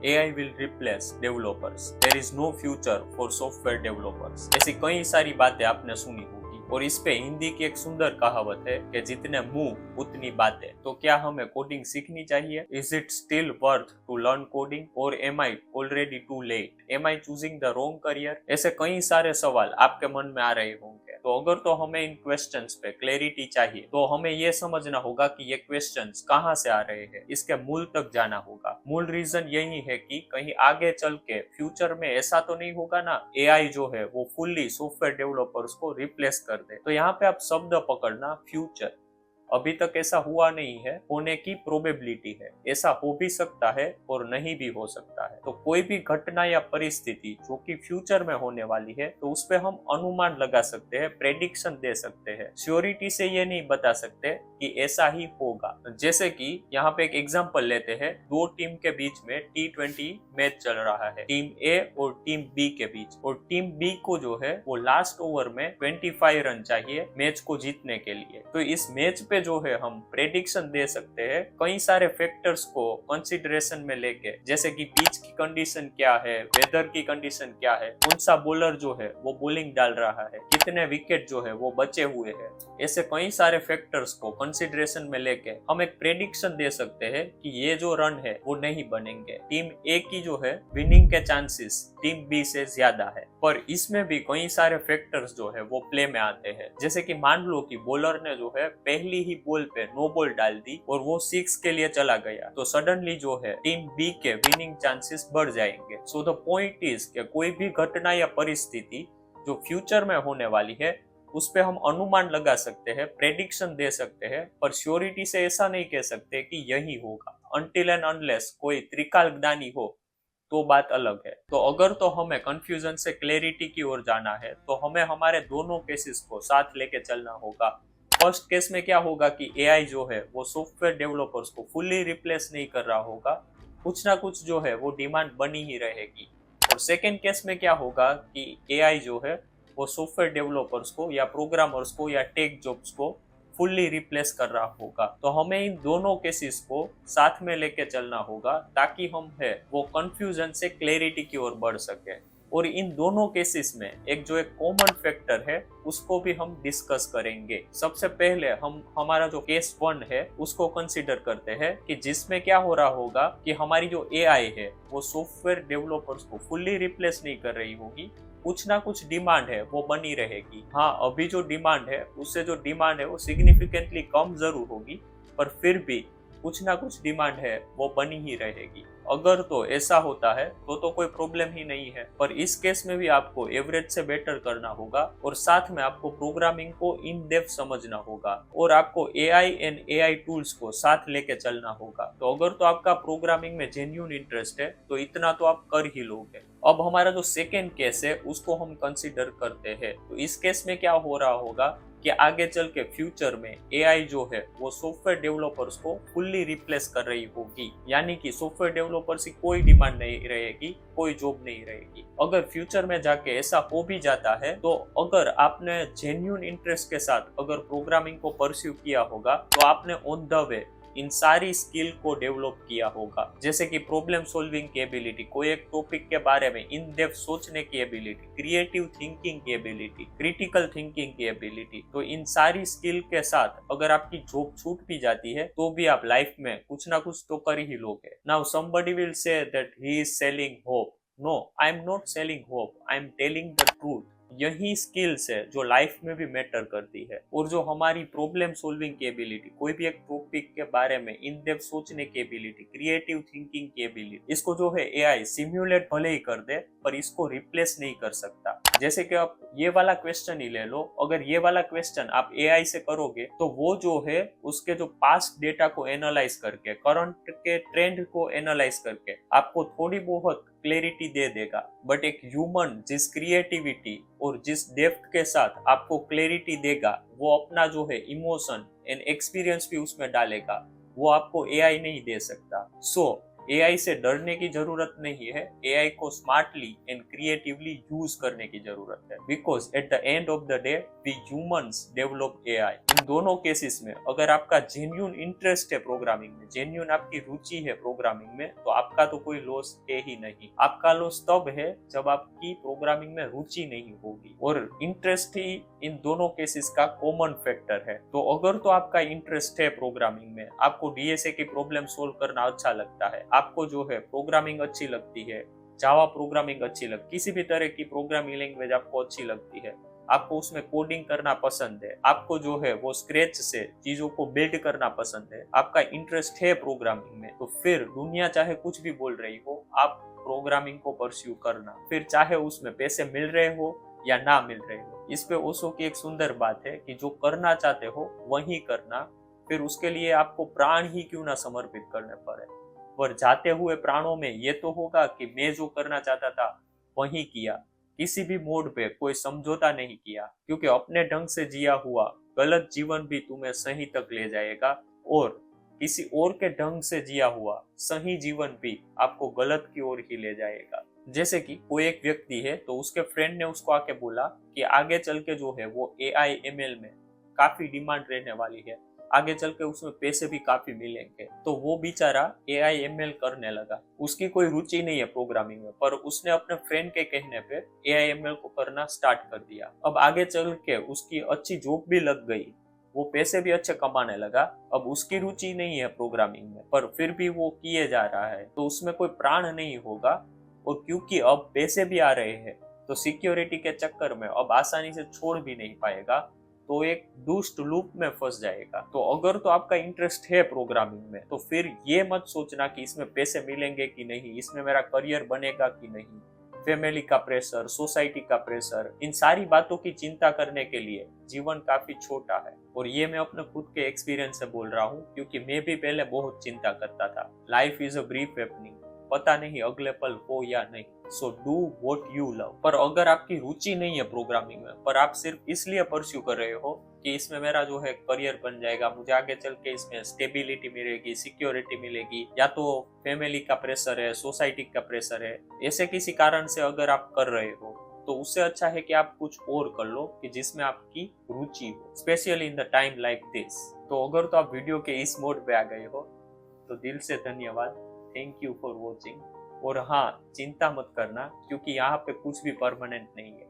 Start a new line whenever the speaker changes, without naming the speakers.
AI will replace developers. There is no future for software developers. ऐसी कई सारी बातें आपने सुनी होगी और इस पे हिंदी की एक सुंदर कहावत है कि जितने मुंह उतनी बातें। तो क्या हमें कोडिंग सीखनी चाहिए? Is it still worth to learn coding or am I already too late? Am I choosing the wrong career? ऐसे कई सारे सवाल आपके मन में आ रहे होंगे। तो अगर तो हमें इन क्वेश्चंस पे क्लैरिटी चाहिए तो हमें ये समझना होगा कि ये क्वेश्चंस कहाँ से आ रहे हैं, इसके मूल तक जाना होगा। मूल रीजन यही है कि कहीं आगे चल के फ्यूचर में ऐसा तो नहीं होगा ना AI जो है वो फुल्ली सॉफ्टवेयर डेवलपर्स को रिप्लेस कर दे। तो यहाँ पे आप शब्द पकड़ना फ्यूचर। अभी तक ऐसा हुआ नहीं है, होने की प्रोबेबिलिटी है। ऐसा हो भी सकता है और नहीं भी हो सकता है। तो कोई भी घटना या परिस्थिति जो कि फ्यूचर में होने वाली है तो उस पे हम अनुमान लगा सकते हैं, प्रेडिक्शन दे सकते हैं। श्योरिटी से ये नहीं बता सकते कि ऐसा ही होगा। जैसे कि यहाँ पे एक एग्जांपल लेते हैं, दो टीम के बीच में T20 मैच चल रहा है, टीम A और टीम B के बीच। और टीम B को जो है वो लास्ट ओवर में 25 रन चाहिए मैच को जीतने के लिए। तो इस मैच पे जो है हम प्रेडिक्शन दे सकते हैं कई सारे फैक्टर्स को कंसीडरेशन में लेके, जैसे कि पिच की कंडीशन क्या है, वेदर की कंडीशन क्या है, कौन सा बॉलर जो है वो बॉलिंग डाल रहा है, कितने विकेट जो है वो बचे हुए हैं। ऐसे कई सारे फैक्टर्स को कंसीडरेशन में लेके हम एक प्रेडिक्शन दे सकते हैं कि ये जो रन है वो नहीं बनेंगे। टीम A की जो है विनिंग के चांसेस टीम B से ज्यादा है। पर इसमें भी कई सारे फैक्टर्स जो है वो प्ले में आते हैं। जैसे कि मान लो कि बॉलर ने जो है पहली ही बॉल पे नो बॉल डाल दी और वो 6 के लिए चला गया, तो सडनली जो है टीम B के विनिंग चांसेस बढ़ जाएंगे। सो द पॉइंट इज कि कोई भी घटना या परिस्थिति जो फ्यूचर में होने वाली है उस पे हम अनुमान लगा सकते हैं, प्रेडिक्शन दे सकते हैं, पर श्योरिटी से ऐसा नहीं कह सकते कि यही होगा। अनटिल एंड अनलेस कोई त्रिकालज्ञानी हो तो बात अलग है। तो अगर तो हमें कंफ्यूजन से क्लैरिटी की ओर जाना है तो हमें हमारे दोनों केसेस को साथ लेके चलना होगा। फर्स्ट केस में क्या होगा कि AI जो है वो सॉफ्टवेयर डेवलपर्स को फुल्ली रिप्लेस नहीं कर रहा होगा, कुछ ना कुछ जो है वो डिमांड बनी ही रहेगी। और सेकेंड केस में क्या होगा कि AI जो है वो सॉफ्टवेयर डेवलपर्स को या प्रोग्रामर्स को या टेक जॉब्स को फुल्ली रिप्लेस कर रहा होगा। तो हमें इन दोनों केसेस को साथ में लेके चलना होगा ताकि हम है वो कंफ्यूजन से क्लैरिटी की ओर बढ़ सके। और इन दोनों केसेस में एक कॉमन फैक्टर है उसको भी हम डिस्कस करेंगे। सबसे पहले हम हमारा जो केस 1 है उसको कंसीडर करते हैं कि जिसमें क्या हो रहा होगा कि हमारी जो AI है वो सॉफ्टवेयर डेवलपर्स को फुल्ली रिप्लेस नहीं कर रही होगी, कुछ ना कुछ डिमांड है वो बनी रहेगी। हाँ, अभी जो डिमांड है उससे जो डिमांड है वो सिग्निफिकेंटली कम जरूर होगी, पर फिर भी कुछ ना कुछ डिमांड है वो बनी ही रहेगी। अगर तो ऐसा होता है तो कोई प्रॉब्लम ही नहीं है। पर इस केस में भी आपको एवरेज से बेटर करना होगा और साथ में आपको प्रोग्रामिंग को इन डेप्थ समझना होगा और आपको AI एंड AI टूल्स को साथ लेके चलना होगा। तो अगर तो आपका प्रोग्रामिंग में जेन्युइन इंटरेस्ट है तो इतना तो आप कर ही लोगे। अब हमारा जो सेकेंड केस है उसको हम कंसीडर करते हैं। तो इस केस में क्या हो रहा होगा कि आगे चल के फ्यूचर में AI जो है वो सॉफ्टवेयर डेवलपर्स को फुल्ली रिप्लेस कर रही होगी, यानी कि सॉफ्टवेयर डेवलपर्स की कोई डिमांड नहीं रहेगी, कोई जॉब नहीं रहेगी। अगर फ्यूचर में जाके ऐसा हो भी जाता है तो अगर आपने जेन्युइन इंटरेस्ट के साथ अगर प्रोग्रामिंग को परस्यू किया होगा तो आपने ऑन द वे इन सारी स्किल को डेवलप किया होगा, जैसे कि प्रॉब्लम सॉल्विंग की एबिलिटी, कोई एक टॉपिक के बारे में इन डेप्थ सोचने की एबिलिटी, क्रिएटिव थिंकिंग की एबिलिटी, क्रिटिकल थिंकिंग की एबिलिटी। तो इन सारी स्किल के साथ अगर आपकी जॉब छूट भी जाती है तो भी आप लाइफ में कुछ ना कुछ तो कर ही लोगे। Now somebody will say that he is selling hope. No, I am not selling hope, I am telling the truth. यही स्किल्स है जो लाइफ में भी मैटर करती है। और जो हमारी प्रॉब्लम सॉल्विंग की एबिलिटी, कोई भी एक टॉपिक के बारे में इन डेप्थ सोचने की एबिलिटी, क्रिएटिव थिंकिंग की एबिलिटी, इसको जो है AI सिम्युलेट भले ही कर दे पर इसको रिप्लेस नहीं कर सकता। जैसे कि आप ये वाला क्वेश्चन ही ले लो, अगर ये वाला क्वेश्चन आप AI से करोगे तो वो जो है उसके जो पास्ट डेटा को एनालाइज करके, करंट के ट्रेंड को एनालाइज करके आपको थोड़ी बहुत क्लैरिटी दे देगा। बट एक ह्यूमन जिस क्रिएटिविटी और जिस डेप्थ के साथ आपको क्लैरिटी देगा, वो अपना जो है इमोशन एंड एक्सपीरियंस भी उसमें डालेगा, वो आपको AI नहीं दे सकता। सो एआई से डरने की जरूरत नहीं है, एआई को स्मार्टली एंड क्रिएटिवली यूज करने की जरूरत है, because at the end of the day we humans develop AI. इन दोनों केसेस में अगर आपका जेन्युइन इंटरेस्ट है प्रोग्रामिंग में, जेन्युइन आपकी रुचि है प्रोग्रामिंग में, तो आपका तो कोई लॉस है ही नहीं। आपका लॉस तब है जब आपकी प्रोग्रामिंग में रुचि नहीं होगी, और इंटरेस्ट ही इन दोनों केसेस का कॉमन फैक्टर है। तो अगर तो आपका इंटरेस्ट है प्रोग्रामिंग में, आपको डीएसए की प्रॉब्लम सोल्व करना अच्छा लगता है, आपको जो है प्रोग्रामिंग अच्छी लगती है, जावा प्रोग्रामिंग अच्छी लगती है, किसी भी तरह की प्रोग्रामिंग लैंग्वेज आपको अच्छी लगती है, आपको उसमें कोडिंग करना पसंद है, आपको जो है वो स्क्रैच से चीजों को बिल्ड करना पसंद है, आपका इंटरेस्ट है प्रोग्रामिंग में, तो फिर दुनिया चाहे कुछ भी बोल रही हो, आप प्रोग्रामिंग को परस्यू करना, फिर चाहे उसमें पैसे मिल रहे हो या ना मिल रहे हो। इस पे ओशो की एक सुंदर बात है कि जो करना चाहते हो वही करना, फिर उसके लिए आपको प्राण ही क्यों ना समर्पित करने पड़े। पर जाते हुए प्राणों में ये तो होगा कि मैं जो करना चाहता था वही किया, किसी भी मोड पे कोई समझौता नहीं किया, क्योंकि अपने ढंग से जिया हुआ गलत जीवन भी तुम्हें सही तक ले जाएगा, और किसी और के ढंग से जिया हुआ सही जीवन भी आपको गलत की ओर ही ले जाएगा। जैसे कि कोई एक व्यक्ति है, तो उसके फ्रेंड ने उसको आके बोला कि आगे चल के जो है वो एआई एमएल में काफी डिमांड रहने वाली है, आगे चल के उसमें पैसे भी काफी मिलेंगे। तो वो बेचारा एआई एमएल करने लगा, उसकी कोई रुचि नहीं है प्रोग्रामिंग में, पर उसने अपने फ्रेंड के कहने पे एआई एमएल को करना स्टार्ट कर दिया। अब आगे चल के उसकी अच्छी जॉब भी लग गई, वो पैसे भी अच्छे कमाने लगा। अब उसकी रुचि नहीं है प्रोग्रामिंग में, पर फिर भी वो किए जा रहा है, तो उसमें कोई प्राण नहीं होगा। और क्योंकि अब पैसे भी आ रहे हैं, तो सिक्योरिटी के चक्कर में अब आसानी से छोड़ भी नहीं पाएगा, तो एक दुष्ट लूप में फंस जाएगा। तो अगर तो आपका इंटरेस्ट है प्रोग्रामिंग में, तो फिर ये मत सोचना कि इसमें पैसे मिलेंगे कि नहीं, इसमें मेरा करियर बनेगा कि नहीं, फैमिली का प्रेशर, सोसाइटी का प्रेशर, इन सारी बातों की चिंता करने के लिए जीवन काफी छोटा है। और ये मैं अपने खुद के एक्सपीरियंस से बोल रहा हूँ, क्योंकि मैं भी पहले बहुत चिंता करता था। Life is a brief happening, पता नहीं अगले पल हो या नहीं, so do what you love. पर अगर आपकी रुचि नहीं है प्रोग्रामिंग में, पर आप सिर्फ इसलिए परस्यू कर रहे हो कि इसमें मेरा जो है करियर बन जाएगा, मुझे आगे चल के इसमें स्टेबिलिटी मिलेगी, सिक्योरिटी मिलेगी, या तो फैमिली का प्रेशर है, सोसाइटी का प्रेशर है, ऐसे किसी कारण से अगर आप कर रहे हो, तो उससे अच्छा है कि आप कुछ और कर लो कि जिसमें आपकी रुचि हो, specially in the time like this. तो अगर तो आप वीडियो के इस मोड पे आ गए हो, तो दिल से धन्यवाद, थैंक यू फॉर वॉचिंग। और हाँ, चिंता मत करना, क्योंकि यहाँ पे कुछ भी परमानेंट नहीं है।